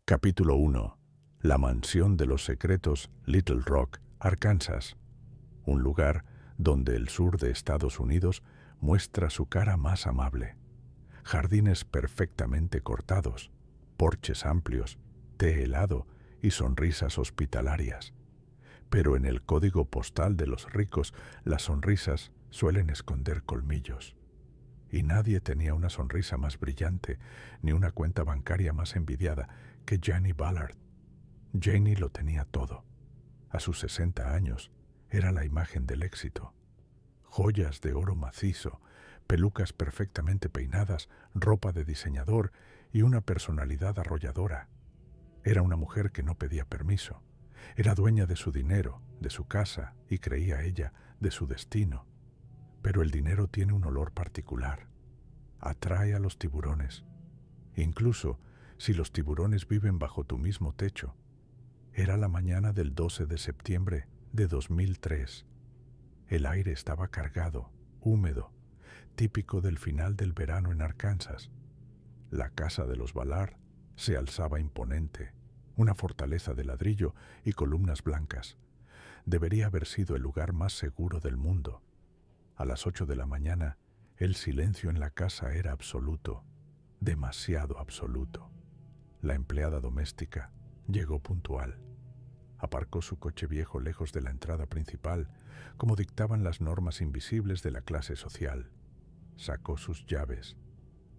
Capítulo 1. La mansión de los secretos, Little Rock, Arkansas. Un lugar donde el sur de Estados Unidos muestra su cara más amable. Jardines perfectamente cortados, porches amplios, té helado y sonrisas hospitalarias. Pero en el código postal de los ricos, las sonrisas suelen esconder colmillos. Y nadie tenía una sonrisa más brillante, ni una cuenta bancaria más envidiada que Janie Ballard. Janie lo tenía todo. A sus 60 años, era la imagen del éxito. Joyas de oro macizo, pelucas perfectamente peinadas, ropa de diseñador y una personalidad arrolladora. Era una mujer que no pedía permiso. Era dueña de su dinero, de su casa y, creía ella, de su destino. Pero el dinero tiene un olor particular. Atrae a los tiburones. Incluso si los tiburones viven bajo tu mismo techo. Era la mañana del 12 de septiembre de 2003. El aire estaba cargado, húmedo, típico del final del verano en Arkansas. La casa de los Ballard se alzaba imponente, una fortaleza de ladrillo y columnas blancas. Debería haber sido el lugar más seguro del mundo. A las 8 de la mañana, el silencio en la casa era absoluto, demasiado absoluto. La empleada doméstica llegó puntual. Aparcó su coche viejo lejos de la entrada principal, como dictaban las normas invisibles de la clase social. Sacó sus llaves.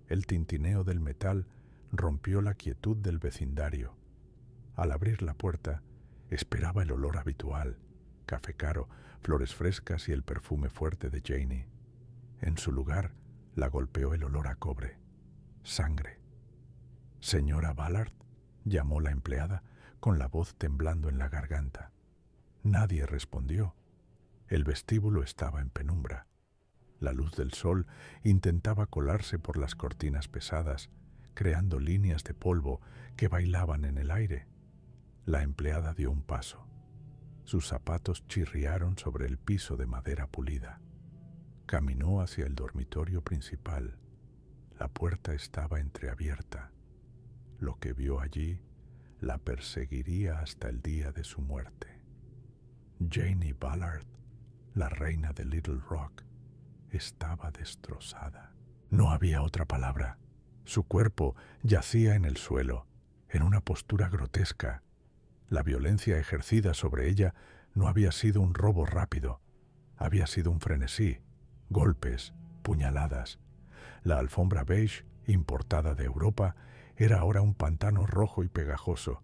El tintineo del metal rompió la quietud del vecindario. Al abrir la puerta, esperaba el olor habitual, café caro, flores frescas y el perfume fuerte de Janie. En su lugar, la golpeó el olor a cobre. Sangre. «Señora Ballard», llamó la empleada, con la voz temblando en la garganta. Nadie respondió. El vestíbulo estaba en penumbra. La luz del sol intentaba colarse por las cortinas pesadas, creando líneas de polvo que bailaban en el aire. La empleada dio un paso. Sus zapatos chirriaron sobre el piso de madera pulida. Caminó hacia el dormitorio principal. La puerta estaba entreabierta. Lo que vio allí la perseguiría hasta el día de su muerte. Janie Ballard, la reina de Little Rock, estaba destrozada. No había otra palabra. Su cuerpo yacía en el suelo, en una postura grotesca. La violencia ejercida sobre ella no había sido un robo rápido. Había sido un frenesí, golpes, puñaladas. La alfombra beige, importada de Europa, era ahora un pantano rojo y pegajoso.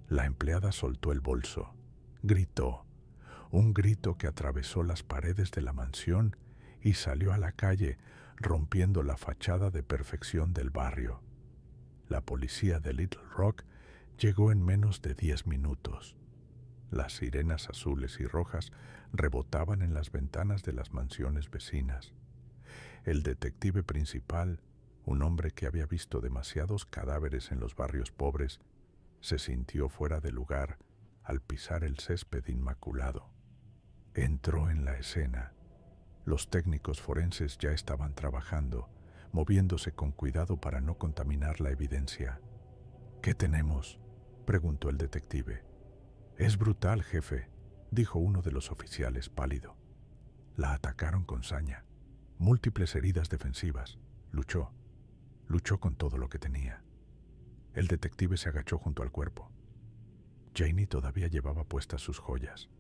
La empleada soltó el bolso. Gritó. Un grito que atravesó las paredes de la mansión y salió a la calle, rompiendo la fachada de perfección del barrio. La policía de Little Rock llegó en menos de 10 minutos. Las sirenas azules y rojas rebotaban en las ventanas de las mansiones vecinas. El detective principal, un hombre que había visto demasiados cadáveres en los barrios pobres, se sintió fuera de lugar al pisar el césped inmaculado. Entró en la escena. Los técnicos forenses ya estaban trabajando, moviéndose con cuidado para no contaminar la evidencia. «¿Qué tenemos?», preguntó el detective. «Es brutal, jefe», dijo uno de los oficiales pálido. La atacaron con saña. Múltiples heridas defensivas. Luchó con todo lo que tenía. El detective se agachó junto al cuerpo. Janie todavía llevaba puestas sus joyas.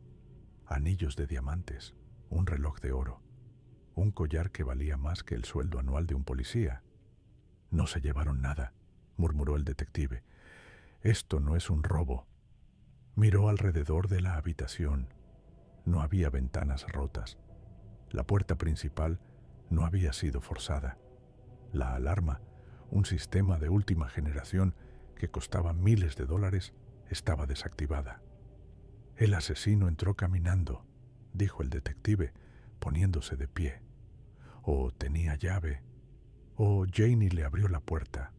Anillos de diamantes, un reloj de oro, un collar que valía más que el sueldo anual de un policía. «No se llevaron nada», murmuró el detective. «Esto no es un robo». Miró alrededor de la habitación. No había ventanas rotas. La puerta principal no había sido forzada. La alarma, un sistema de última generación que costaba miles de dólares, estaba desactivada. «El asesino entró caminando», dijo el detective, poniéndose de pie. «O tenía llave, o Janie le abrió la puerta».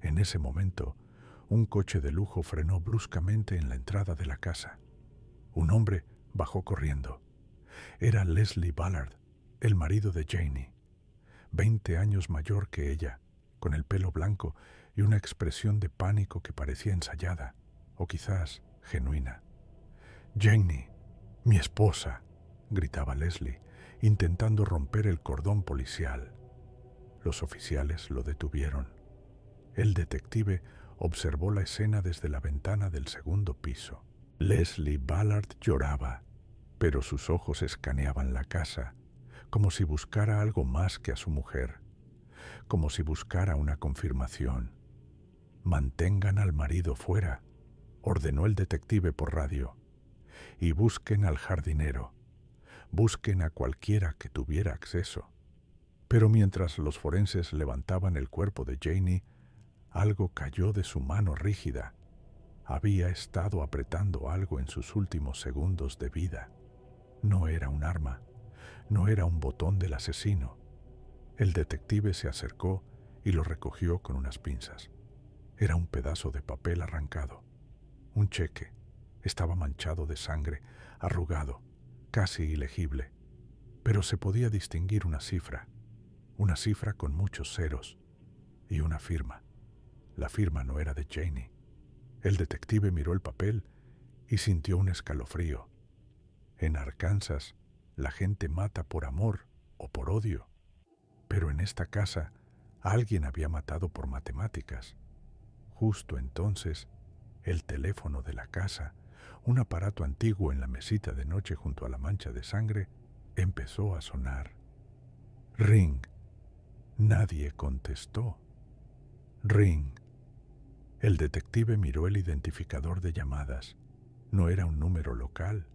En ese momento, un coche de lujo frenó bruscamente en la entrada de la casa. Un hombre bajó corriendo. Era Leslie Ballard, el marido de Janie. 20 años mayor que ella, con el pelo blanco y una expresión de pánico que parecía ensayada, o quizás genuina. «Janie, mi esposa», gritaba Leslie, intentando romper el cordón policial. Los oficiales lo detuvieron. El detective observó la escena desde la ventana del segundo piso. Leslie Ballard lloraba, pero sus ojos escaneaban la casa, como si buscara algo más que a su mujer, como si buscara una confirmación. «Mantengan al marido fuera», ordenó el detective por radio, «y busquen al jardinero. Busquen a cualquiera que tuviera acceso». Pero mientras los forenses levantaban el cuerpo de Janie, algo cayó de su mano rígida. Había estado apretando algo en sus últimos segundos de vida. No era un arma, no era un botón del asesino. El detective se acercó y lo recogió con unas pinzas. Era un pedazo de papel arrancado. Un cheque. Estaba manchado de sangre, arrugado, casi ilegible. Pero se podía distinguir una cifra con muchos ceros y una firma. La firma no era de Janie. El detective miró el papel y sintió un escalofrío. En Arkansas, la gente mata por amor o por odio. Pero en esta casa, alguien había matado por matemáticas. Justo entonces, el teléfono de la casa, un aparato antiguo en la mesita de noche junto a la mancha de sangre, empezó a sonar. Ring. Nadie contestó. Ring. El detective miró el identificador de llamadas. No era un número local.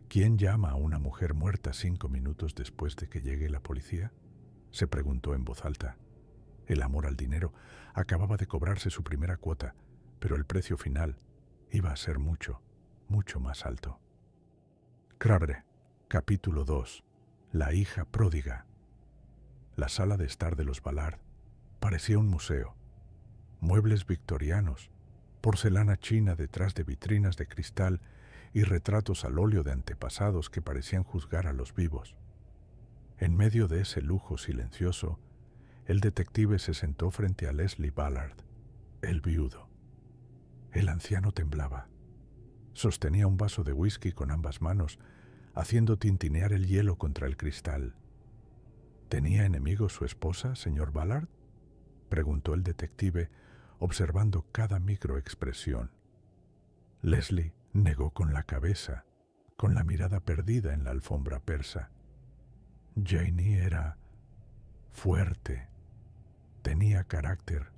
¿Quién llama a una mujer muerta 5 minutos después de que llegue la policía?, se preguntó en voz alta. El amor al dinero acababa de cobrarse su primera cuota, pero el precio final iba a ser mucho, mucho más alto. Crabre, capítulo 2. La hija pródiga. La sala de estar de los Ballard parecía un museo. Muebles victorianos, porcelana china detrás de vitrinas de cristal y retratos al óleo de antepasados que parecían juzgar a los vivos. En medio de ese lujo silencioso, el detective se sentó frente a Leslie Ballard, el viudo. El anciano temblaba. Sostenía un vaso de whisky con ambas manos, haciendo tintinear el hielo contra el cristal. ¿Tenía enemigos su esposa, señor Ballard?, preguntó el detective, observando cada microexpresión. Leslie negó con la cabeza, con la mirada perdida en la alfombra persa. Janie era fuerte, tenía carácter,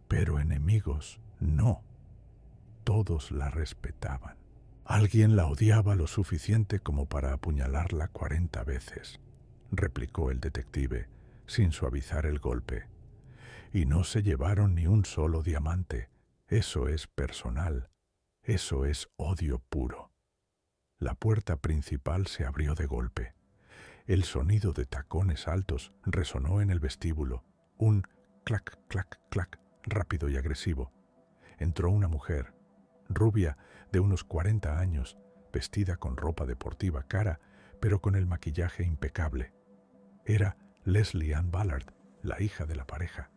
pero enemigos no. Todos la respetaban. Alguien la odiaba lo suficiente como para apuñalarla 40 veces, replicó el detective, sin suavizar el golpe. Y no se llevaron ni un solo diamante. Eso es personal. Eso es odio puro. La puerta principal se abrió de golpe. El sonido de tacones altos resonó en el vestíbulo. Un clac, clac, clac, rápido y agresivo. Entró una mujer, rubia, de unos 40 años, vestida con ropa deportiva cara, pero con el maquillaje impecable. Era Leslie Ann Ballard, la hija de la pareja.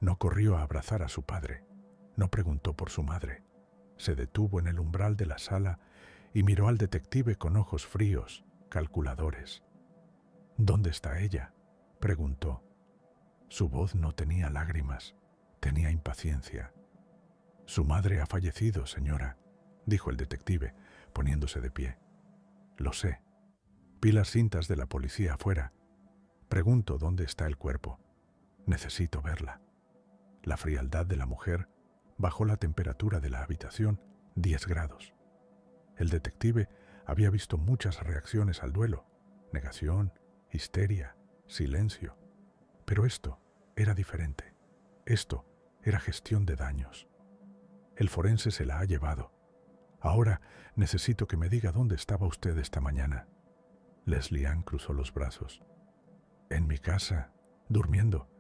No corrió a abrazar a su padre. No preguntó por su madre. Se detuvo en el umbral de la sala y miró al detective con ojos fríos, calculadores. «¿Dónde está ella?», preguntó. Su voz no tenía lágrimas, tenía impaciencia. «Su madre ha fallecido, señora», dijo el detective, poniéndose de pie. «Lo sé. Vi las cintas de la policía afuera. Pregunto dónde está el cuerpo. Necesito verla». La frialdad de la mujer bajó la temperatura de la habitación 10 grados. El detective había visto muchas reacciones al duelo: negación, histeria, silencio. Pero esto era diferente. Esto era gestión de daños. El forense se la ha llevado. Ahora necesito que me diga dónde estaba usted esta mañana. Leslie Ann cruzó los brazos. «En mi casa, durmiendo.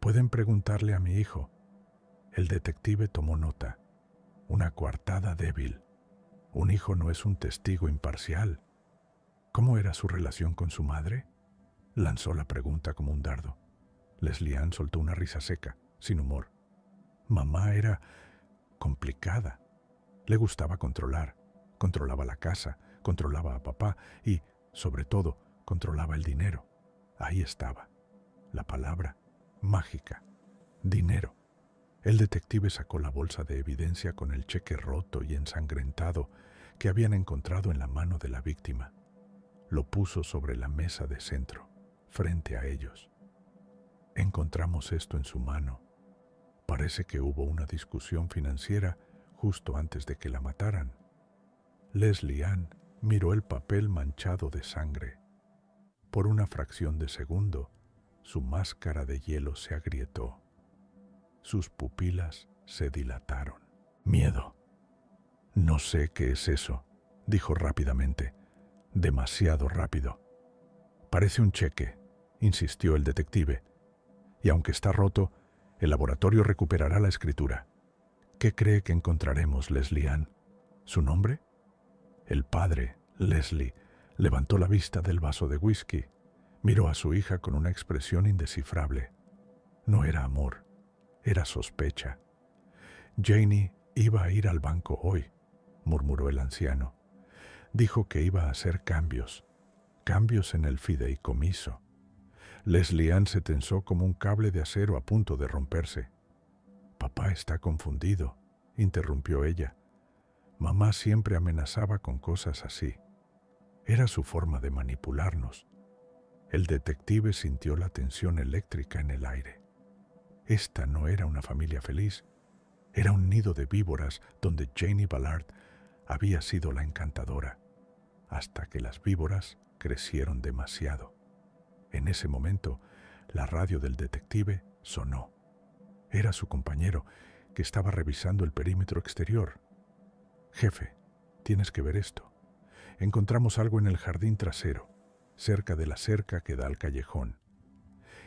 Pueden preguntarle a mi hijo». El detective tomó nota. Una coartada débil. Un hijo no es un testigo imparcial. ¿Cómo era su relación con su madre?, lanzó la pregunta como un dardo. Leslie Ann soltó una risa seca, sin humor. Mamá era complicada. Le gustaba controlar. Controlaba la casa, controlaba a papá y, sobre todo, controlaba el dinero. Ahí estaba, la palabra mágica, dinero. El detective sacó la bolsa de evidencia con el cheque roto y ensangrentado que habían encontrado en la mano de la víctima. Lo puso sobre la mesa de centro, frente a ellos. Encontramos esto en su mano. Parece que hubo una discusión financiera justo antes de que la mataran. Leslie Ann miró el papel manchado de sangre. Por una fracción de segundo, su máscara de hielo se agrietó. Sus pupilas se dilataron. Miedo. No sé qué es eso, dijo rápidamente. Demasiado rápido. Parece un cheque, insistió el detective. Y aunque está roto, el laboratorio recuperará la escritura. ¿Qué cree que encontraremos, Leslie Ann? ¿Su nombre? El padre, Leslie, levantó la vista del vaso de whisky. Miró a su hija con una expresión indescifrable. No era amor, era sospecha. Janie iba a ir al banco hoy, murmuró el anciano. Dijo que iba a hacer cambios en el fideicomiso. Leslie Ann se tensó como un cable de acero a punto de romperse. Papá está confundido, interrumpió ella. Mamá siempre amenazaba con cosas así. Era su forma de manipularnos. El detective sintió la tensión eléctrica en el aire. Esta no era una familia feliz. Era un nido de víboras donde Janie Ballard había sido la encantadora, hasta que las víboras crecieron demasiado. En ese momento, la radio del detective sonó. Era su compañero, que estaba revisando el perímetro exterior. Jefe, tienes que ver esto. Encontramos algo en el jardín trasero, cerca de la cerca que da al callejón.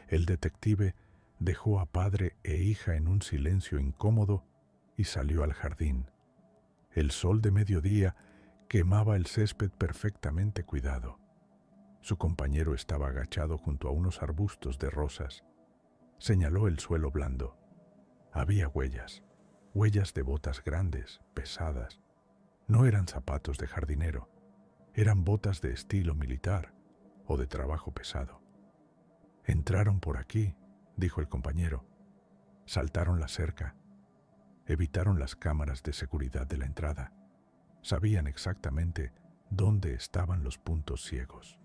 El detective dejó a padre e hija en un silencio incómodo y salió al jardín. El sol de mediodía quemaba el césped perfectamente cuidado. Su compañero estaba agachado junto a unos arbustos de rosas. Señaló el suelo blando. Había huellas de botas grandes, pesadas. No eran zapatos de jardinero, eran botas de estilo militar o de trabajo pesado. Entraron por aquí, dijo el compañero. Saltaron la cerca. Evitaron las cámaras de seguridad de la entrada. Sabían exactamente dónde estaban los puntos ciegos.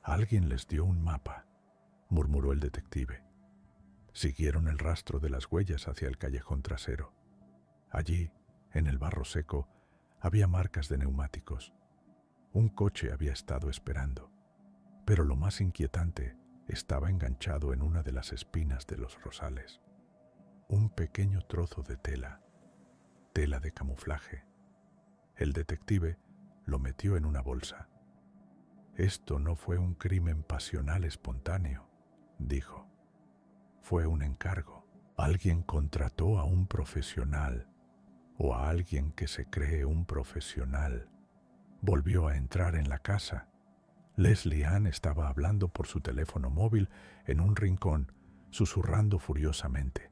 Alguien les dio un mapa, murmuró el detective. Siguieron el rastro de las huellas hacia el callejón trasero. Allí, en el barro seco, había marcas de neumáticos. Un coche había estado esperando, pero lo más inquietante estaba enganchado en una de las espinas de los rosales. Un pequeño trozo de tela de camuflaje. El detective lo metió en una bolsa. Esto no fue un crimen pasional espontáneo, dijo. Fue un encargo. Alguien contrató a un profesional o a alguien que se cree un profesional. Volvió a entrar en la casa. Leslie Ann estaba hablando por su teléfono móvil en un rincón, susurrando furiosamente.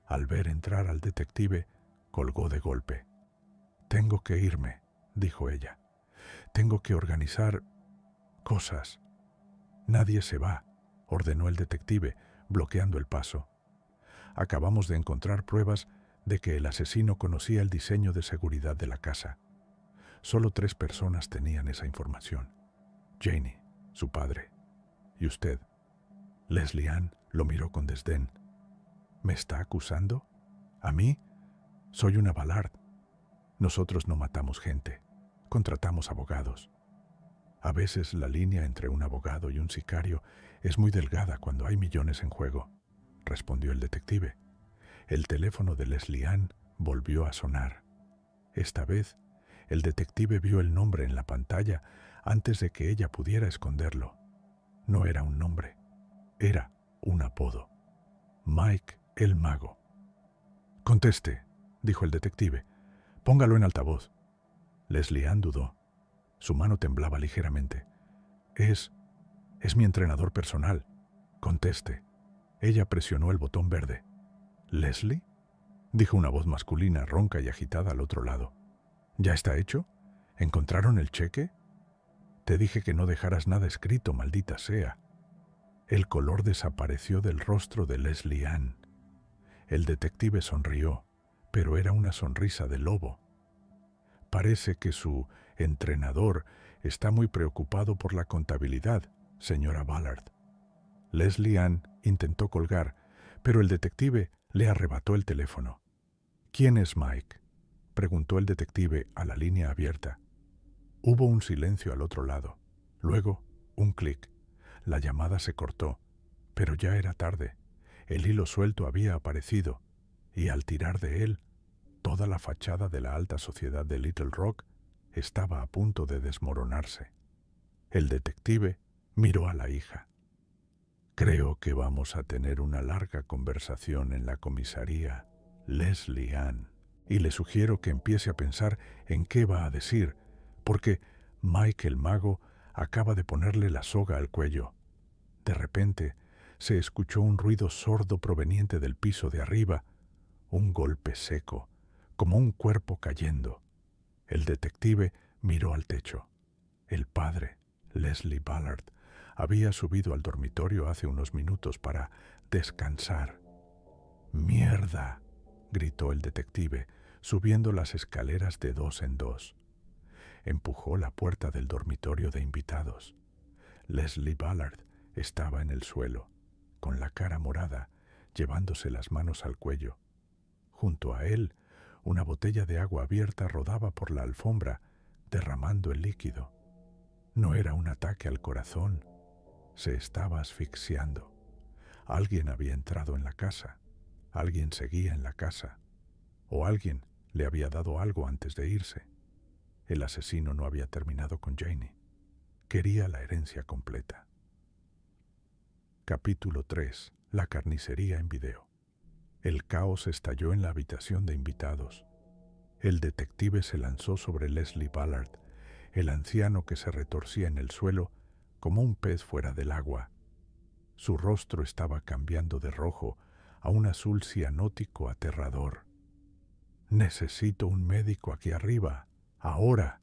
Al ver entrar al detective, colgó de golpe. «Tengo que irme», dijo ella. «Tengo que organizar cosas». «Nadie se va», ordenó el detective, bloqueando el paso. «Acabamos de encontrar pruebas de que el asesino conocía el diseño de seguridad de la casa. Solo 3 personas tenían esa información. Janie, su padre, y usted». Leslie Ann lo miró con desdén. «¿Me está acusando? ¿A mí? Soy una Ballard. Nosotros no matamos gente, contratamos abogados. A veces la línea entre un abogado y un sicario es muy delgada cuando hay millones en juego», respondió el detective. El teléfono de Leslie Ann volvió a sonar. Esta vez, el detective vio el nombre en la pantalla antes de que ella pudiera esconderlo. No era un nombre, era un apodo. Mike el Mago. «Conteste», dijo el detective. «Póngalo en altavoz». Leslie Ann dudó. Su mano temblaba ligeramente. Es mi entrenador personal. Conteste». Ella presionó el botón verde. «¿Leslie?». dijo una voz masculina ronca y agitada al otro lado. ¿Ya está hecho? ¿Encontraron el cheque? Te dije que no dejaras nada escrito, maldita sea. El color desapareció del rostro de Leslie Ann. El detective sonrió, pero era una sonrisa de lobo. Parece que su entrenador está muy preocupado por la contabilidad, señora Ballard. Leslie Ann intentó colgar, pero el detective le arrebató el teléfono. ¿Quién es Mike?, preguntó el detective a la línea abierta. Hubo un silencio al otro lado. Luego, un clic. La llamada se cortó, pero ya era tarde. El hilo suelto había aparecido, y al tirar de él, toda la fachada de la alta sociedad de Little Rock estaba a punto de desmoronarse. El detective miró a la hija. Creo que vamos a tener una larga conversación en la comisaría, Leslie Ann, y le sugiero que empiece a pensar en qué va a decir, porque Mike el mago acaba de ponerle la soga al cuello. De repente, se escuchó un ruido sordo proveniente del piso de arriba, un golpe seco, como un cuerpo cayendo. El detective miró al techo. El padre, Leslie Ballard, había subido al dormitorio hace unos minutos para descansar. ¡Mierda!, gritó el detective, subiendo las escaleras de dos en dos. Empujó la puerta del dormitorio de invitados. Leslie Ballard estaba en el suelo, con la cara morada, llevándose las manos al cuello. Junto a él, una botella de agua abierta rodaba por la alfombra, derramando el líquido. No era un ataque al corazón. Se estaba asfixiando. Alguien había entrado en la casa. Alguien seguía en la casa. O alguien le había dado algo antes de irse. El asesino no había terminado con Janie. Quería la herencia completa. Capítulo 3. La carnicería en video. El caos estalló en la habitación de invitados. El detective se lanzó sobre Leslie Ballard, el anciano que se retorcía en el suelo como un pez fuera del agua. Su rostro estaba cambiando de rojo a un azul cianótico aterrador. «Necesito un médico aquí arriba, ahora»,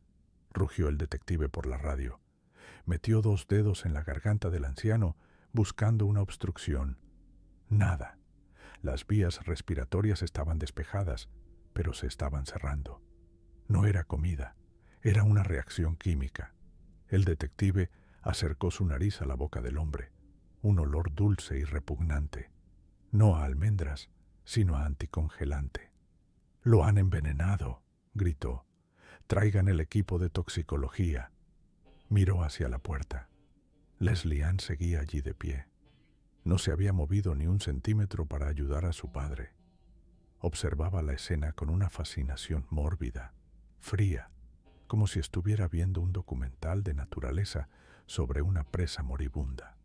rugió el detective por la radio. Metió 2 dedos en la garganta del anciano buscando una obstrucción. Nada. Las vías respiratorias estaban despejadas, pero se estaban cerrando. No era comida, era una reacción química. El detective acercó su nariz a la boca del hombre. Un olor dulce y repugnante. No a almendras, sino a anticongelante. «¡Lo han envenenado!», gritó. «Traigan el equipo de toxicología». Miró hacia la puerta. Leslie Ann seguía allí de pie. No se había movido ni un centímetro para ayudar a su padre. Observaba la escena con una fascinación mórbida, fría, como si estuviera viendo un documental de naturaleza sobre una presa moribunda.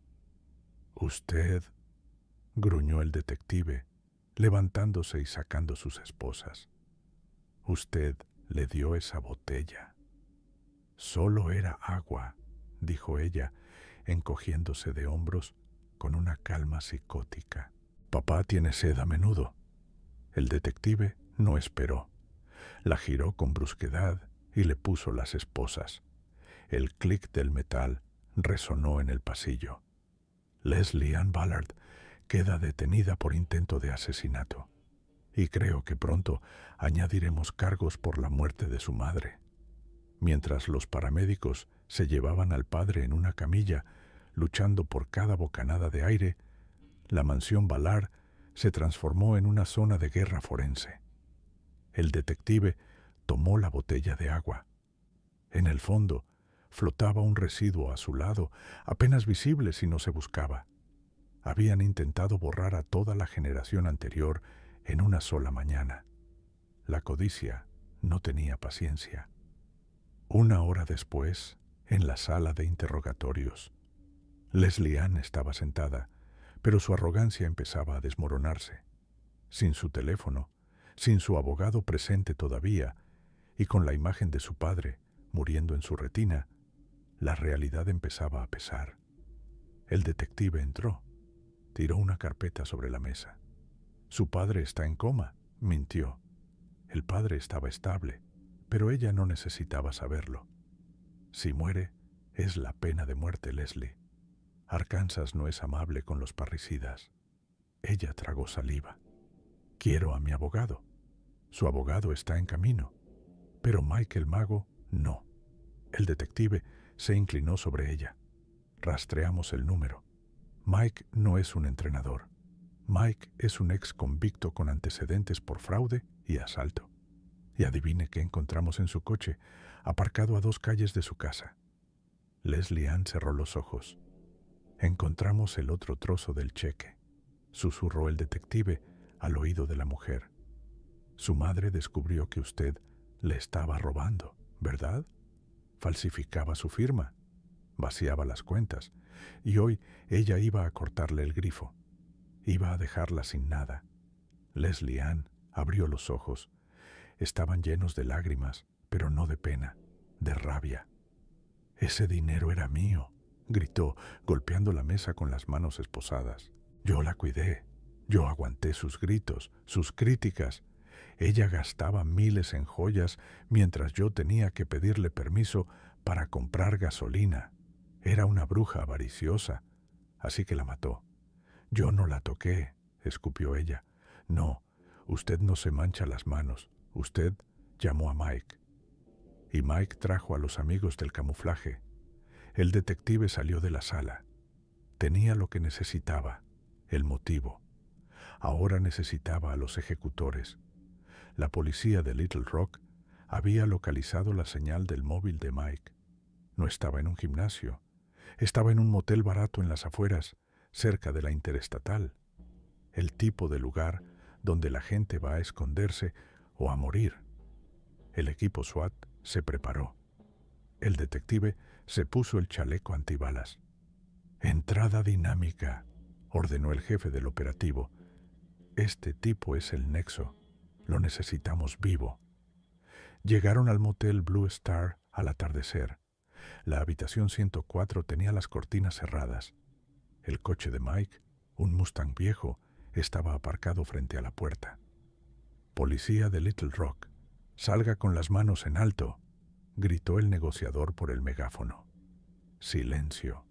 «Usted», gruñó el detective, levantándose y sacando sus esposas. «Usted le dio esa botella». «Solo era agua», dijo ella, encogiéndose de hombros con una calma psicótica. «Papá tiene sed a menudo». El detective no esperó. La giró con brusquedad y le puso las esposas. El clic del metal resonó en el pasillo. «Leslie Ann Ballard queda detenida por intento de asesinato. Y creo que pronto añadiremos cargos por la muerte de su madre». Mientras los paramédicos se llevaban al padre en una camilla, luchando por cada bocanada de aire, la mansión Ballard se transformó en una zona de guerra forense. El detective tomó la botella de agua. En el fondo flotaba un residuo azulado, apenas visible si no se buscaba. Habían intentado borrar a toda la generación anterior en una sola mañana. La codicia no tenía paciencia. 1 hora después, en la sala de interrogatorios, Leslie Ann estaba sentada, pero su arrogancia empezaba a desmoronarse. Sin su teléfono, sin su abogado presente todavía, y con la imagen de su padre muriendo en su retina, la realidad empezaba a pesar. El detective entró, tiró una carpeta sobre la mesa. «Su padre está en coma», Mintió. El padre estaba estable, pero ella no necesitaba saberlo. Si muere, es la pena de muerte, Leslie. Arkansas no es amable con los parricidas. Ella tragó saliva. Quiero a mi abogado. Su abogado está en camino. Pero Mike el mago, no. El detective se inclinó sobre ella. Rastreamos el número. Mike no es un entrenador. Mike es un ex convicto con antecedentes por fraude y asalto. Y adivine qué encontramos en su coche, aparcado a 2 calles de su casa. Leslie Ann cerró los ojos. Encontramos el otro trozo del cheque, susurró el detective al oído de la mujer. Su madre descubrió que usted le estaba robando, ¿verdad? Falsificaba su firma, vaciaba las cuentas, y hoy ella iba a cortarle el grifo. Iba a dejarla sin nada. Leslie Ann abrió los ojos. Estaban llenos de lágrimas, pero no de pena, de rabia. «Ese dinero era mío», gritó, golpeando la mesa con las manos esposadas. «Yo la cuidé. Yo aguanté sus gritos, sus críticas. Ella gastaba miles en joyas mientras yo tenía que pedirle permiso para comprar gasolina. Era una bruja avariciosa, así que la mató. Yo no la toqué», escupió ella. «No, usted no se mancha las manos. Usted llamó a Mike». Y Mike trajo a los amigos del camuflaje. El detective salió de la sala. Tenía lo que necesitaba, el motivo. Ahora necesitaba a los ejecutores. La policía de Little Rock había localizado la señal del móvil de Mike. No estaba en un gimnasio. Estaba en un motel barato en las afueras, cerca de la Interestatal. El tipo de lugar donde la gente va a esconderse o a morir. El equipo SWAT se preparó. El detective se puso el chaleco antibalas. «Entrada dinámica», ordenó el jefe del operativo. «Este tipo es el nexo. Lo necesitamos vivo». Llegaron al motel Blue Star al atardecer. La habitación 104 tenía las cortinas cerradas. El coche de Mike, un Mustang viejo, estaba aparcado frente a la puerta. «Policía de Little Rock, salga con las manos en alto», gritó el negociador por el megáfono. Silencio.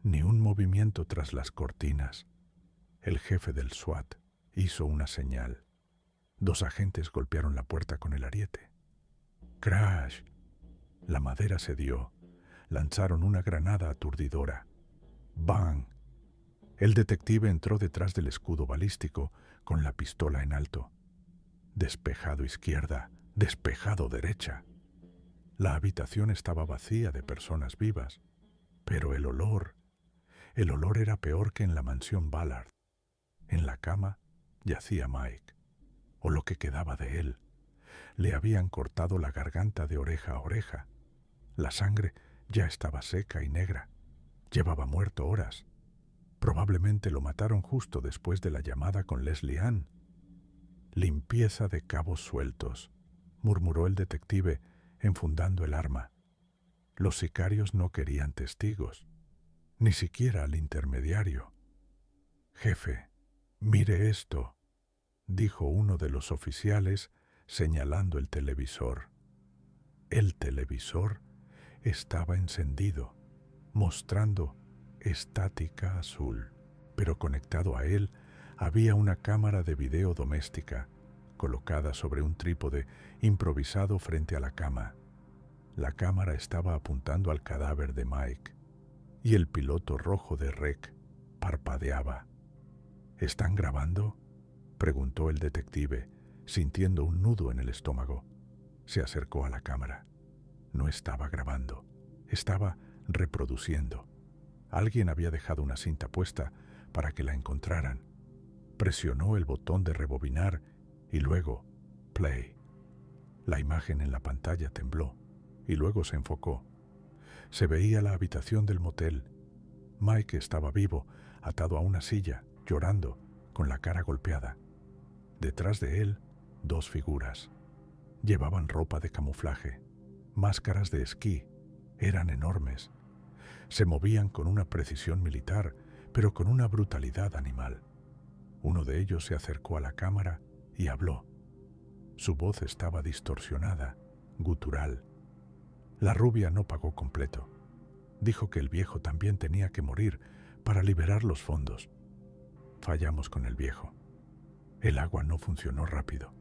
Ni un movimiento tras las cortinas. El jefe del SWAT hizo una señal. 2 agentes golpearon la puerta con el ariete. ¡Crash! La madera cedió. Lanzaron una granada aturdidora. ¡Bang! El detective entró detrás del escudo balístico con la pistola en alto. Despejado izquierda, despejado derecha. La habitación estaba vacía de personas vivas, pero el olor era peor que en la mansión Ballard. En la cama yacía Mike, o lo que quedaba de él. Le habían cortado la garganta de oreja a oreja. La sangre ya estaba seca y negra. Llevaba muerto horas. Probablemente lo mataron justo después de la llamada con Leslie Ann. «Limpieza de cabos sueltos», murmuró el detective, enfundando el arma. Los sicarios no querían testigos, ni siquiera al intermediario. «Jefe, mire esto», dijo uno de los oficiales señalando el televisor. El televisor estaba encendido, mostrando estática azul, pero conectado a él había una cámara de video doméstica colocada sobre un trípode improvisado frente a la cama. La cámara estaba apuntando al cadáver de Mike, y el piloto rojo de REC parpadeaba. «¿Están grabando?», preguntó el detective, sintiendo un nudo en el estómago. Se acercó a la cámara. No estaba grabando, estaba reproduciendo. Alguien había dejado una cinta puesta para que la encontraran. Presionó el botón de rebobinar y luego play. La imagen en la pantalla tembló y luego se enfocó. Se veía la habitación del motel. Mike estaba vivo, atado a una silla, llorando, con la cara golpeada. Detrás de él, 2 figuras. Llevaban ropa de camuflaje, máscaras de esquí. Eran enormes. Se movían con una precisión militar, pero con una brutalidad animal. Uno de ellos se acercó a la cámara y habló. Su voz estaba distorsionada, gutural. La rubia no pagó completo. Dijo que el viejo también tenía que morir para liberar los fondos. Fallamos con el viejo. El agua no funcionó rápido.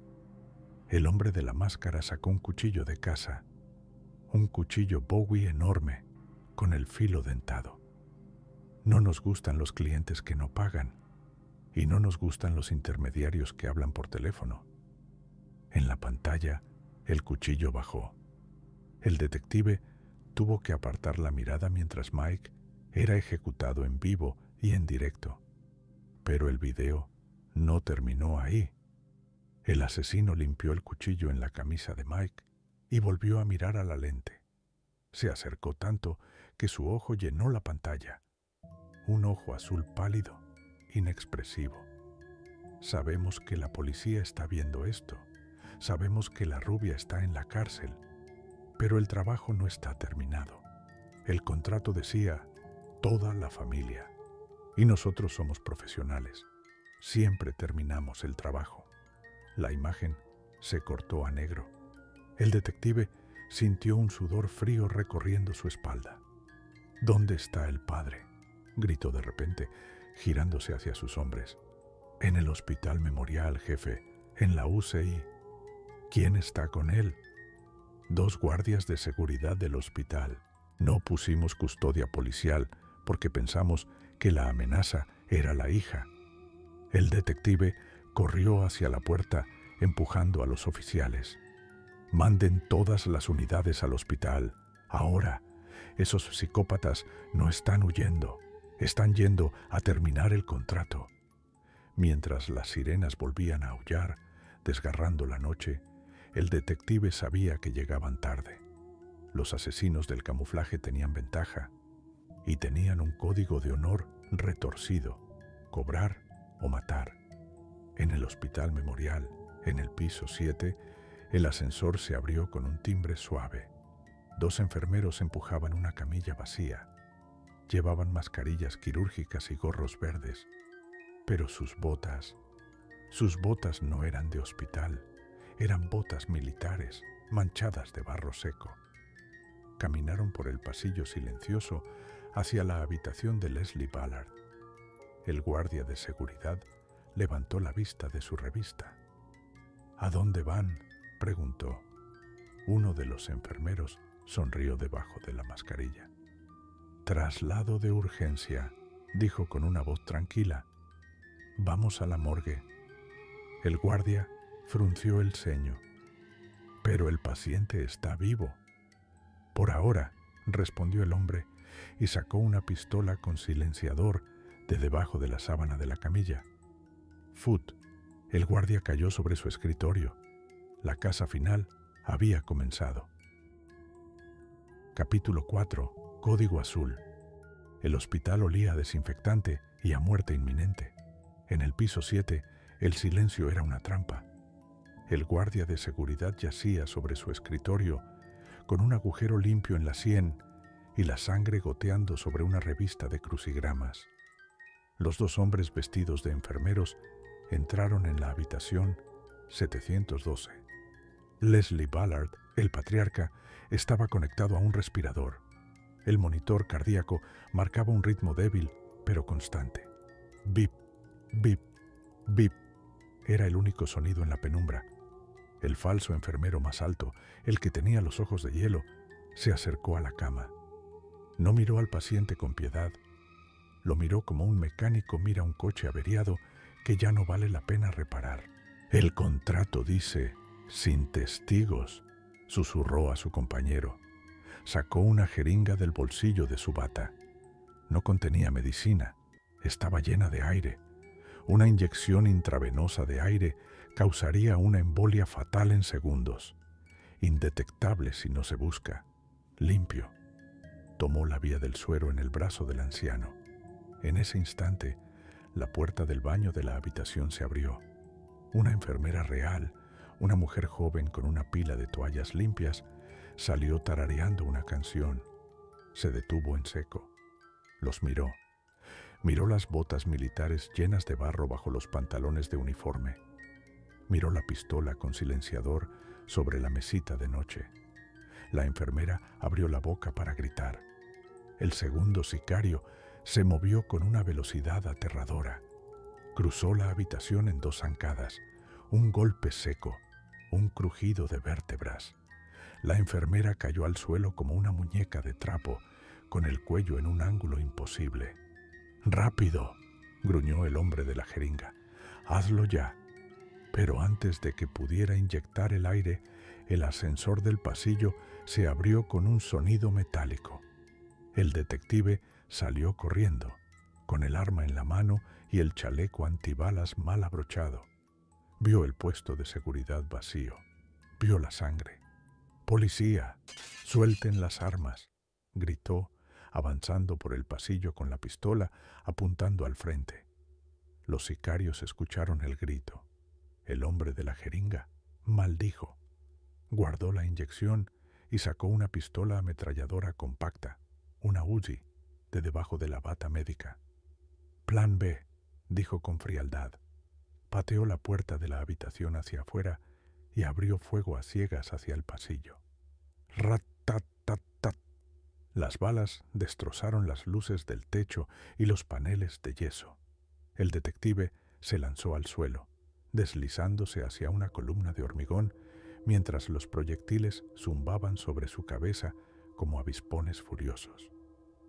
El hombre de la máscara sacó un cuchillo de casa, un cuchillo Bowie enorme, con el filo dentado. No nos gustan los clientes que no pagan, y no nos gustan los intermediarios que hablan por teléfono. En la pantalla, el cuchillo bajó. El detective tuvo que apartar la mirada mientras Mike era ejecutado en vivo y en directo. Pero el video no terminó ahí. El asesino limpió el cuchillo en la camisa de Mike y volvió a mirar a la lente. Se acercó tanto que su ojo llenó la pantalla. Un ojo azul pálido, inexpresivo. Sabemos que la policía está viendo esto. Sabemos que la rubia está en la cárcel. Pero el trabajo no está terminado. El contrato decía toda la familia. Y nosotros somos profesionales. Siempre terminamos el trabajo. La imagen se cortó a negro. El detective sintió un sudor frío recorriendo su espalda. ¿Dónde está el padre?, gritó de repente, girándose hacia sus hombres. En el hospital memorial, jefe, en la UCI. ¿Quién está con él? 2 guardias de seguridad del hospital. No pusimos custodia policial porque pensamos que la amenaza era la hija. El detective corrió hacia la puerta empujando a los oficiales. Manden todas las unidades al hospital. Ahora, esos psicópatas no están huyendo. Están yendo a terminar el contrato. Mientras las sirenas volvían a aullar, desgarrando la noche, el detective sabía que llegaban tarde. Los asesinos del camuflaje tenían ventaja y tenían un código de honor retorcido: cobrar o matar. En el hospital memorial, en el piso 7, el ascensor se abrió con un timbre suave. 2 enfermeros empujaban una camilla vacía. Llevaban mascarillas quirúrgicas y gorros verdes, pero sus botas no eran de hospital, eran botas militares manchadas de barro seco. Caminaron por el pasillo silencioso hacia la habitación de Leslie Ballard. El guardia de seguridad levantó la vista de su revista. ¿A dónde van?, preguntó. Uno de los enfermeros sonrió debajo de la mascarilla. Traslado de urgencia, dijo con una voz tranquila. Vamos a la morgue. El guardia frunció el ceño. Pero el paciente está vivo. Por ahora, respondió el hombre y sacó una pistola con silenciador de debajo de la sábana de la camilla. Foot. El guardia cayó sobre su escritorio. La casa final había comenzado. Capítulo 4. Código azul. El hospital olía a desinfectante y a muerte inminente. En el piso 7, el silencio era una trampa. El guardia de seguridad yacía sobre su escritorio, con un agujero limpio en la sien y la sangre goteando sobre una revista de crucigramas. Los 2 hombres vestidos de enfermeros entraron en la habitación 712. Leslie Ballard, el patriarca, estaba conectado a un respirador. El monitor cardíaco marcaba un ritmo débil, pero constante. Bip, bip, bip. Era el único sonido en la penumbra. El falso enfermero más alto, el que tenía los ojos de hielo, se acercó a la cama. No miró al paciente con piedad. Lo miró como un mecánico mira un coche averiado que ya no vale la pena reparar. El contrato dice, sin testigos, susurró a su compañero. Sacó una jeringa del bolsillo de su bata. No contenía medicina, estaba llena de aire. Una inyección intravenosa de aire causaría una embolia fatal en segundos. Indetectable si no se busca. Limpio. Tomó la vía del suero en el brazo del anciano. En ese instante, la puerta del baño de la habitación se abrió. Una enfermera real, una mujer joven con una pila de toallas limpias, salió tarareando una canción. Se detuvo en seco. Los miró. Miró las botas militares llenas de barro bajo los pantalones de uniforme. Miró la pistola con silenciador sobre la mesita de noche. La enfermera abrió la boca para gritar. El segundo sicario se movió con una velocidad aterradora. Cruzó la habitación en 2 zancadas, un golpe seco, un crujido de vértebras. La enfermera cayó al suelo como una muñeca de trapo, con el cuello en un ángulo imposible. «¡Rápido!», gruñó el hombre de la jeringa. «¡Hazlo ya!». Pero antes de que pudiera inyectar el aire, el ascensor del pasillo se abrió con un sonido metálico. El detective salió corriendo, con el arma en la mano y el chaleco antibalas mal abrochado. Vio el puesto de seguridad vacío. Vio la sangre. «¡Policía! ¡Suelten las armas!», gritó, avanzando por el pasillo con la pistola apuntando al frente. Los sicarios escucharon el grito. El hombre de la jeringa maldijo. Guardó la inyección y sacó una pistola ametralladora compacta, una Uzi, de debajo de la bata médica. «Plan B», dijo con frialdad. Pateó la puerta de la habitación hacia afuera y abrió fuego a ciegas hacia el pasillo. «Rat-tat-tat-tat». Las balas destrozaron las luces del techo y los paneles de yeso. El detective se lanzó al suelo, deslizándose hacia una columna de hormigón mientras los proyectiles zumbaban sobre su cabeza como avispones furiosos.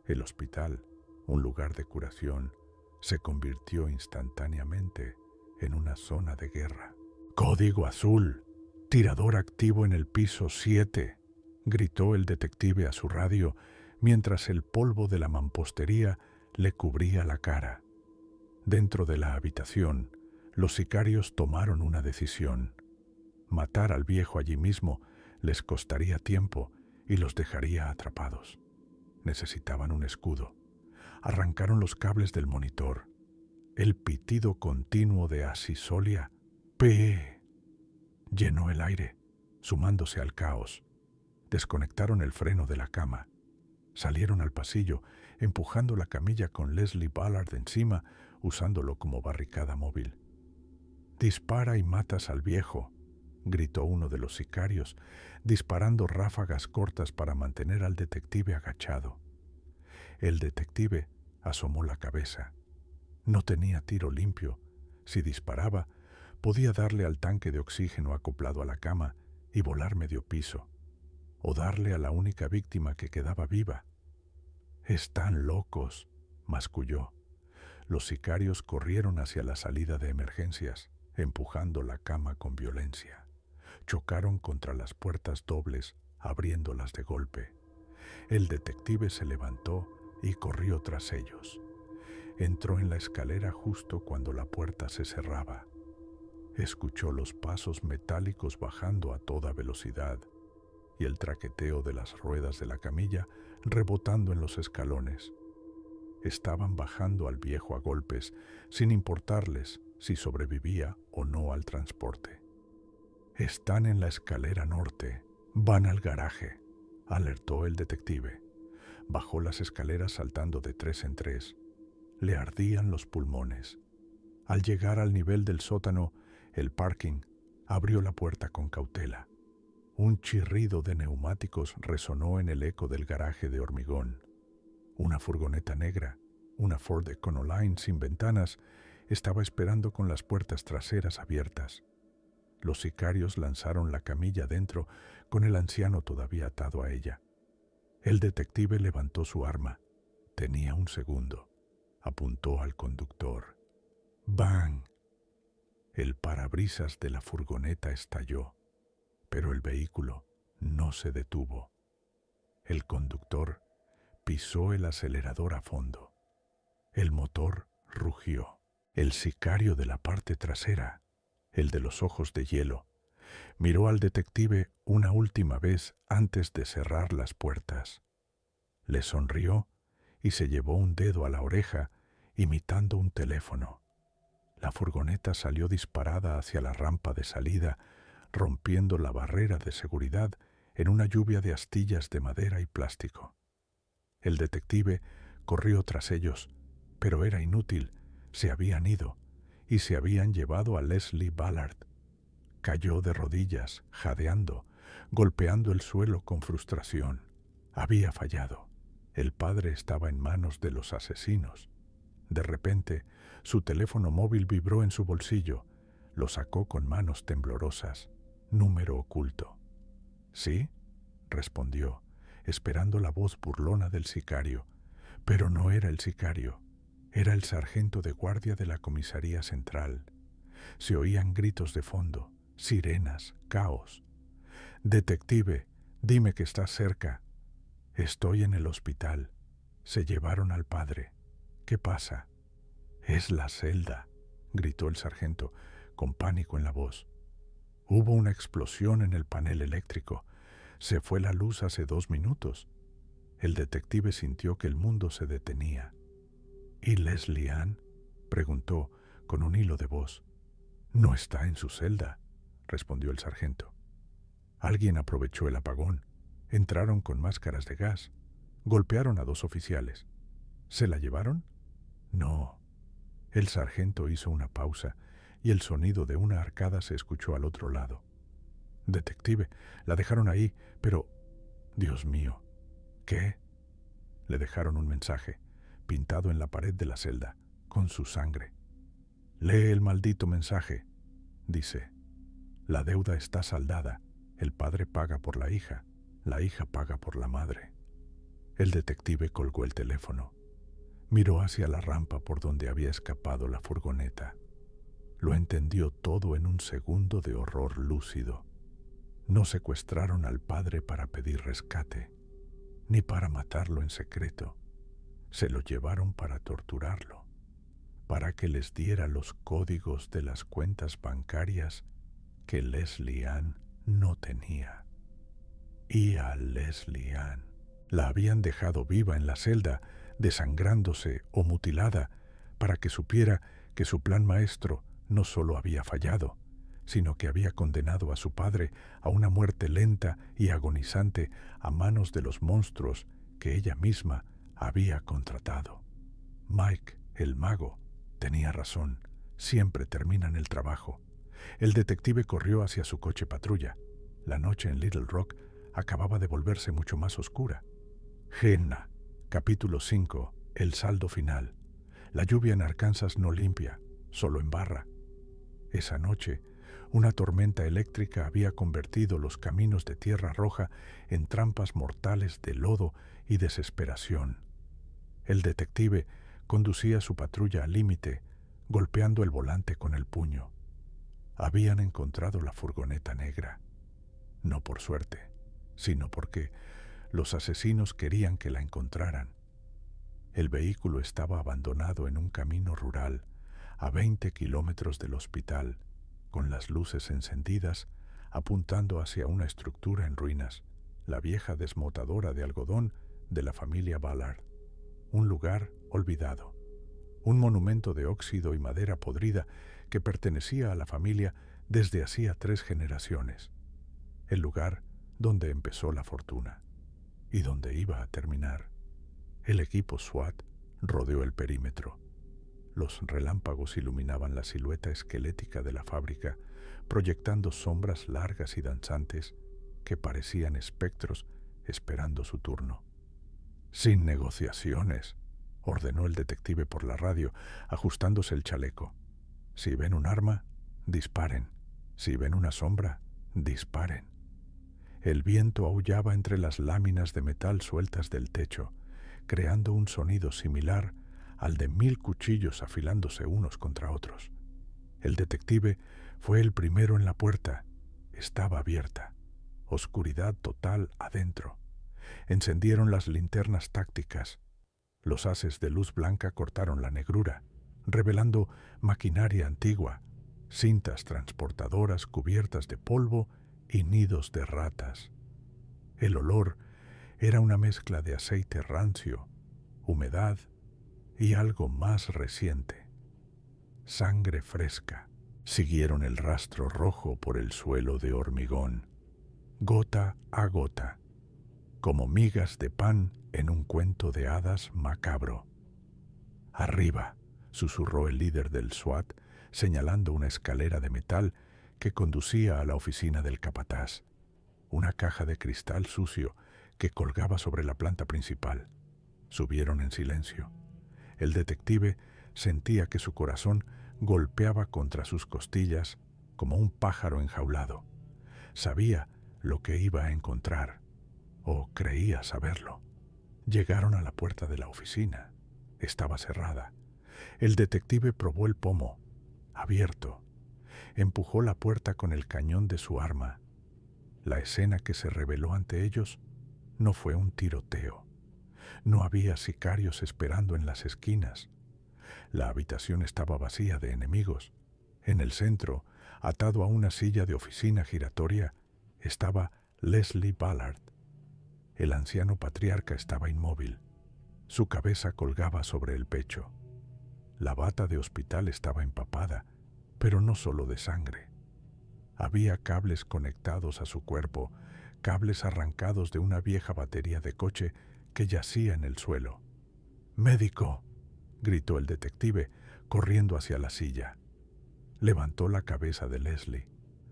El hospital, un lugar de curación, se convirtió instantáneamente en una zona de guerra. «¡Código azul! ¡Tirador activo en el piso 7!», gritó el detective a su radio mientras el polvo de la mampostería le cubría la cara. Dentro de la habitación, los sicarios tomaron una decisión. Matar al viejo allí mismo les costaría tiempo y los dejaría atrapados. Necesitaban un escudo. Arrancaron los cables del monitor. El pitido continuo de Asisolia, ¡P!, llenó el aire, sumándose al caos. Desconectaron el freno de la cama. Salieron al pasillo, empujando la camilla con Leslie Ballard encima, usándolo como barricada móvil. «Dispara y matas al viejo», gritó uno de los sicarios, disparando ráfagas cortas para mantener al detective agachado. El detective asomó la cabeza. No tenía tiro limpio. Si disparaba, podía darle al tanque de oxígeno acoplado a la cama y volar medio piso, o darle a la única víctima que quedaba viva. «Están locos», masculló. Los sicarios corrieron hacia la salida de emergencias, empujando la cama con violencia. Chocaron contra las puertas dobles, abriéndolas de golpe. El detective se levantó y corrió tras ellos. Entró en la escalera justo cuando la puerta se cerraba. Escuchó los pasos metálicos bajando a toda velocidad y el traqueteo de las ruedas de la camilla rebotando en los escalones. Estaban bajando al viejo a golpes, sin importarles si sobrevivía o no al transporte. «Están en la escalera norte. Van al garaje», alertó el detective. Bajó las escaleras saltando de 3 en 3. Le ardían los pulmones. Al llegar al nivel del sótano, el parking abrió la puerta con cautela. Un chirrido de neumáticos resonó en el eco del garaje de hormigón. Una furgoneta negra, una Ford Econoline sin ventanas, estaba esperando con las puertas traseras abiertas. Los sicarios lanzaron la camilla dentro con el anciano todavía atado a ella. El detective levantó su arma. Tenía un segundo. Apuntó al conductor. ¡Bang! El parabrisas de la furgoneta estalló, pero el vehículo no se detuvo. El conductor pisó el acelerador a fondo. El motor rugió. El sicario de la parte trasera, el de los ojos de hielo, miró al detective una última vez antes de cerrar las puertas. Le sonrió y se llevó un dedo a la oreja, imitando un teléfono. La furgoneta salió disparada hacia la rampa de salida, rompiendo la barrera de seguridad en una lluvia de astillas de madera y plástico. El detective corrió tras ellos, pero era inútil. Se habían ido y se habían llevado a Leslie Ballard. Cayó de rodillas, jadeando, golpeando el suelo con frustración. Había fallado. El padre estaba en manos de los asesinos. De repente, su teléfono móvil vibró en su bolsillo. Lo sacó con manos temblorosas. Número oculto. «¿Sí?», respondió, esperando la voz burlona del sicario. Pero no era el sicario. Era el sargento de guardia de la comisaría central. Se oían gritos de fondo, sirenas, caos. «Detective, dime que estás cerca». «Estoy en el hospital. Se llevaron al padre». «¿Qué pasa?» «Es la celda», gritó el sargento, con pánico en la voz. «Hubo una explosión en el panel eléctrico. Se fue la luz hace 2 minutos». El detective sintió que el mundo se detenía. «¿Y Leslie Ann?», preguntó con un hilo de voz. «No está en su celda», respondió el sargento. «Alguien aprovechó el apagón. Entraron con máscaras de gas. Golpearon a 2 oficiales. ¿Se la llevaron?». «No». El sargento hizo una pausa y el sonido de una arcada se escuchó al otro lado. «Detective, la dejaron ahí, pero... Dios mío». «¿Qué?». Le dejaron un mensaje, pintado en la pared de la celda, con su sangre. «Lee el maldito mensaje». Dice: «La deuda está saldada. El padre paga por la hija paga por la madre». El detective colgó el teléfono. Miró hacia la rampa por donde había escapado la furgoneta. Lo entendió todo en un segundo de horror lúcido. No secuestraron al padre para pedir rescate, ni para matarlo en secreto. Se lo llevaron para torturarlo, para que les diera los códigos de las cuentas bancarias que Leslie Ann no tenía. Y a Leslie Ann la habían dejado viva en la celda, desangrándose o mutilada, para que supiera que su plan maestro no solo había fallado, sino que había condenado a su padre a una muerte lenta y agonizante a manos de los monstruos que ella misma había contratado. Mike, el mago, tenía razón. Siempre terminan el trabajo. El detective corrió hacia su coche patrulla. La noche en Little Rock acababa de volverse mucho más oscura. Henna, capítulo 5, el saldo final. La lluvia en Arkansas no limpia, solo embarra. Esa noche, una tormenta eléctrica había convertido los caminos de tierra roja en trampas mortales de lodo y desesperación. El detective conducía su patrulla al límite, golpeando el volante con el puño. Habían encontrado la furgoneta negra. No por suerte, sino porque los asesinos querían que la encontraran. El vehículo estaba abandonado en un camino rural, a 20 kilómetros del hospital, con las luces encendidas, apuntando hacia una estructura en ruinas, la vieja desmotadora de algodón de la familia Ballard. Un lugar olvidado, un monumento de óxido y madera podrida que pertenecía a la familia desde hacía 3 generaciones. El lugar donde empezó la fortuna y donde iba a terminar. El equipo SWAT rodeó el perímetro. Los relámpagos iluminaban la silueta esquelética de la fábrica, proyectando sombras largas y danzantes que parecían espectros esperando su turno. «Sin negociaciones», ordenó el detective por la radio, ajustándose el chaleco. «Si ven un arma, disparen. Si ven una sombra, disparen». El viento aullaba entre las láminas de metal sueltas del techo, creando un sonido similar al de 1000 cuchillos afilándose unos contra otros. El detective fue el primero en la puerta. Estaba abierta. Oscuridad total adentro. Encendieron las linternas tácticas. Los haces de luz blanca cortaron la negrura, revelando maquinaria antigua, cintas transportadoras cubiertas de polvo y nidos de ratas. El olor era una mezcla de aceite rancio, humedad y algo más reciente. Sangre fresca. Siguieron el rastro rojo por el suelo de hormigón, gota a gota, como migas de pan en un cuento de hadas macabro. «Arriba», susurró el líder del SWAT, señalando una escalera de metal que conducía a la oficina del capataz, una caja de cristal sucio que colgaba sobre la planta principal. Subieron en silencio. El detective sentía que su corazón golpeaba contra sus costillas como un pájaro enjaulado. Sabía lo que iba a encontrar, o creía saberlo. Llegaron a la puerta de la oficina. Estaba cerrada. El detective probó el pomo, abierto. Empujó la puerta con el cañón de su arma. La escena que se reveló ante ellos no fue un tiroteo. No había sicarios esperando en las esquinas. La habitación estaba vacía de enemigos. En el centro, atado a una silla de oficina giratoria, estaba Leslie Ballard. El anciano patriarca estaba inmóvil. Su cabeza colgaba sobre el pecho. La bata de hospital estaba empapada, pero no solo de sangre. Había cables conectados a su cuerpo, cables arrancados de una vieja batería de coche que yacía en el suelo. ¡Médico!, gritó el detective, corriendo hacia la silla. Levantó la cabeza de Leslie.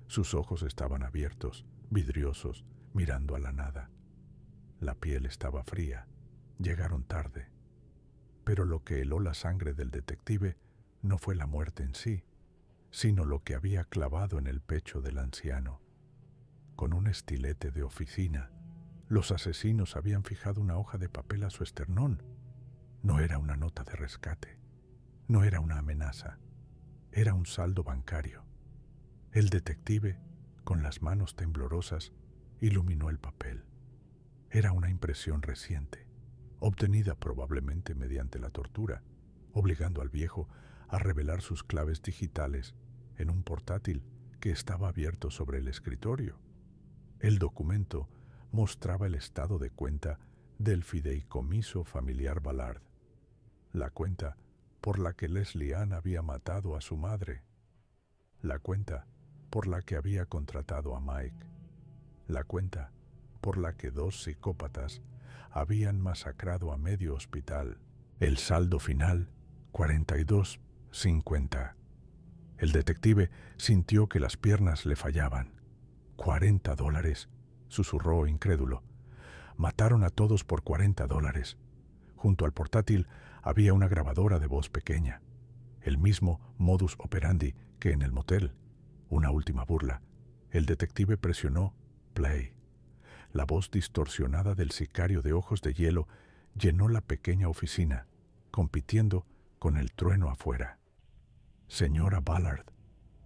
Sus ojos estaban abiertos, vidriosos, mirando a la nada. La piel estaba fría. Llegaron tarde. Pero lo que heló la sangre del detective no fue la muerte en sí, sino lo que había clavado en el pecho del anciano. Con un estilete de oficina, los asesinos habían fijado una hoja de papel a su esternón. No era una nota de rescate, no era una amenaza, era un saldo bancario. El detective, con las manos temblorosas, iluminó el papel. Era una impresión reciente, obtenida probablemente mediante la tortura, obligando al viejo a revelar sus claves digitales en un portátil que estaba abierto sobre el escritorio. El documento mostraba el estado de cuenta del fideicomiso familiar Ballard, la cuenta por la que Leslie Ann había matado a su madre, la cuenta por la que había contratado a Mike, la cuenta por la que 2 psicópatas habían masacrado a medio hospital. El saldo final, 42,50. El detective sintió que las piernas le fallaban. $40, susurró incrédulo. Mataron a todos por $40. Junto al portátil había una grabadora de voz pequeña. El mismo modus operandi que en el motel. Una última burla. El detective presionó play. La voz distorsionada del sicario de ojos de hielo llenó la pequeña oficina, compitiendo con el trueno afuera. Señora Ballard,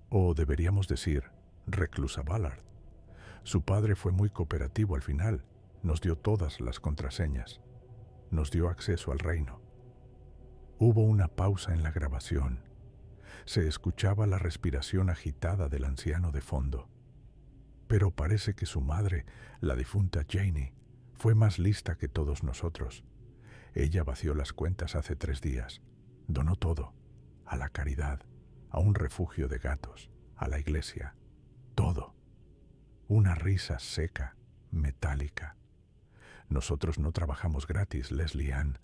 o deberíamos decir, reclusa Ballard. Su padre fue muy cooperativo al final, nos dio todas las contraseñas, nos dio acceso al reino. Hubo una pausa en la grabación. Se escuchaba la respiración agitada del anciano de fondo. Pero parece que su madre, la difunta Janie, fue más lista que todos nosotros. Ella vació las cuentas hace 3 días. Donó todo, a la caridad, a un refugio de gatos, a la iglesia. Todo. Una risa seca, metálica. Nosotros no trabajamos gratis, Leslie Ann,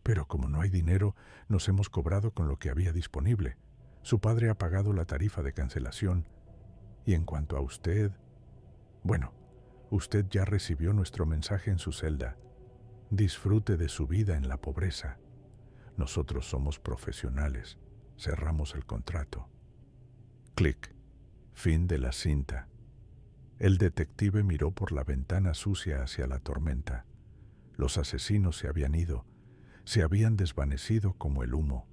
pero como no hay dinero, nos hemos cobrado con lo que había disponible. Su padre ha pagado la tarifa de cancelación. Y en cuanto a usted... Bueno, usted ya recibió nuestro mensaje en su celda. Disfrute de su vida en la pobreza. Nosotros somos profesionales. Cerramos el contrato. Clic. Fin de la cinta. El detective miró por la ventana sucia hacia la tormenta. Los asesinos se habían ido, se habían desvanecido como el humo.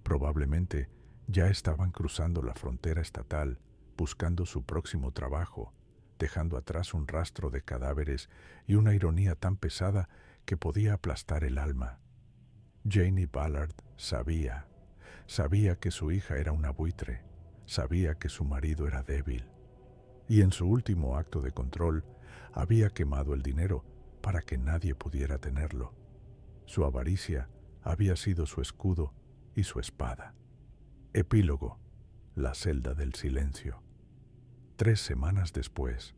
Probablemente ya estaban cruzando la frontera estatal, buscando su próximo trabajo, dejando atrás un rastro de cadáveres y una ironía tan pesada que podía aplastar el alma. Janie Ballard sabía que su hija era una buitre, sabía que su marido era débil. Y en su último acto de control había quemado el dinero para que nadie pudiera tenerlo. Su avaricia había sido su escudo y su espada. Epílogo: la celda del silencio. 3 semanas después,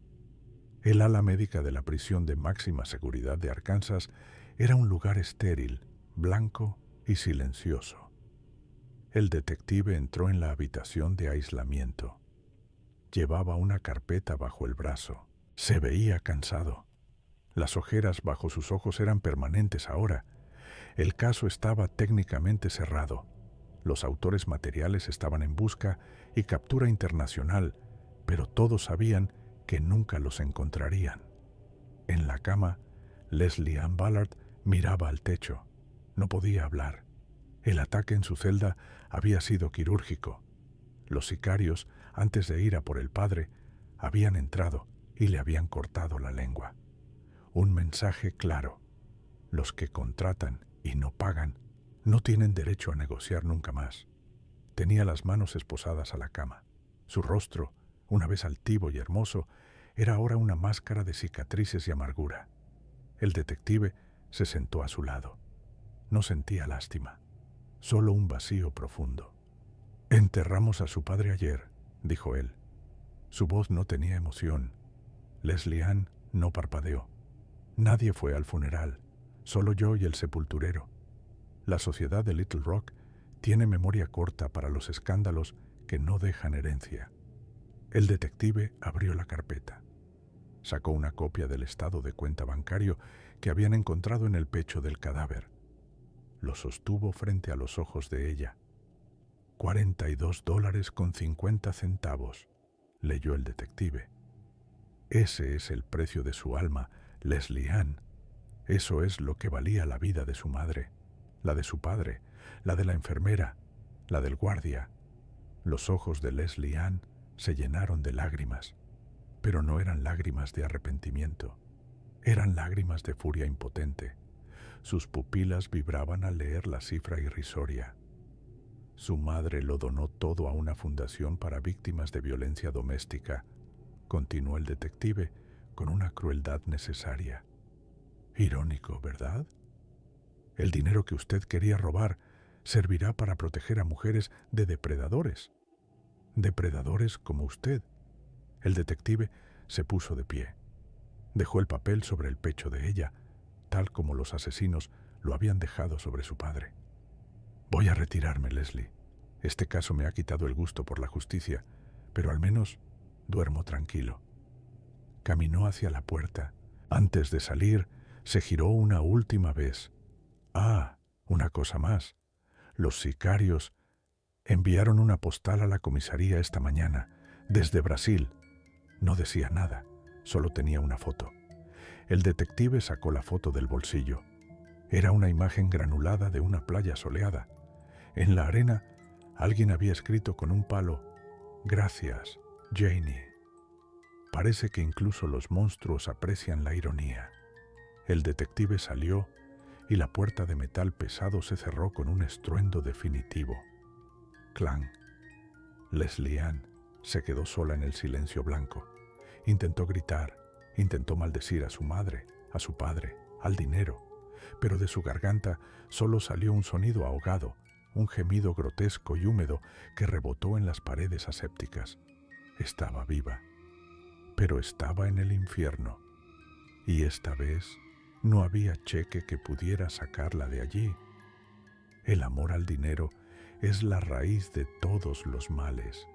el ala médica de la prisión de máxima seguridad de Arkansas era un lugar estéril, blanco y silencioso. El detective entró en la habitación de aislamiento. Llevaba una carpeta bajo el brazo. Se veía cansado. Las ojeras bajo sus ojos eran permanentes ahora. El caso estaba técnicamente cerrado. Los autores materiales estaban en busca y captura internacional, pero todos sabían que nunca los encontrarían. En la cama, Leslie Ann Ballard miraba al techo. No podía hablar. El ataque en su celda había sido quirúrgico. Los sicarios, antes de ir a por el padre, habían entrado y le habían cortado la lengua. Un mensaje claro. Los que contratan y no pagan no tienen derecho a negociar nunca más. Tenía las manos esposadas a la cama. Su rostro, una vez altivo y hermoso, era ahora una máscara de cicatrices y amargura. El detective se sentó a su lado. No sentía lástima, solo un vacío profundo. «Enterramos a su padre ayer», dijo él. Su voz no tenía emoción. Leslie Ann no parpadeó. Nadie fue al funeral, solo yo y el sepulturero. La sociedad de Little Rock tiene memoria corta para los escándalos que no dejan herencia. El detective abrió la carpeta. Sacó una copia del estado de cuenta bancario que habían encontrado en el pecho del cadáver. Lo sostuvo frente a los ojos de ella. $42.50, leyó el detective. Ese es el precio de su alma, Leslie Ann. Eso es lo que valía la vida de su madre, la de su padre, la de la enfermera, la del guardia. Los ojos de Leslie Ann se llenaron de lágrimas, pero no eran lágrimas de arrepentimiento. Eran lágrimas de furia impotente. Sus pupilas vibraban al leer la cifra irrisoria. Su madre lo donó todo a una fundación para víctimas de violencia doméstica, continuó el detective con una crueldad necesaria. Irónico, ¿verdad? El dinero que usted quería robar servirá para proteger a mujeres de depredadores. Depredadores como usted. El detective se puso de pie. Dejó el papel sobre el pecho de ella, tal como los asesinos lo habían dejado sobre su padre. Voy a retirarme, Leslie. Este caso me ha quitado el gusto por la justicia, pero al menos duermo tranquilo. Caminó hacia la puerta. Antes de salir, se giró una última vez. Ah, una cosa más. Los sicarios enviaron una postal a la comisaría esta mañana, desde Brasil. No decía nada, solo tenía una foto. El detective sacó la foto del bolsillo. Era una imagen granulada de una playa soleada. En la arena, alguien había escrito con un palo: «Gracias, Janie». Parece que incluso los monstruos aprecian la ironía. El detective salió y la puerta de metal pesado se cerró con un estruendo definitivo. Clang. Leslie Ann se quedó sola en el silencio blanco. Intentó gritar, intentó maldecir a su madre, a su padre, al dinero, pero de su garganta solo salió un sonido ahogado, un gemido grotesco y húmedo que rebotó en las paredes asépticas. Estaba viva, pero estaba en el infierno, y esta vez no había cheque que pudiera sacarla de allí. El amor al dinero es la raíz de todos los males,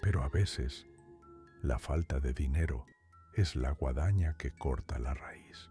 pero a veces la falta de dinero es la guadaña que corta la raíz.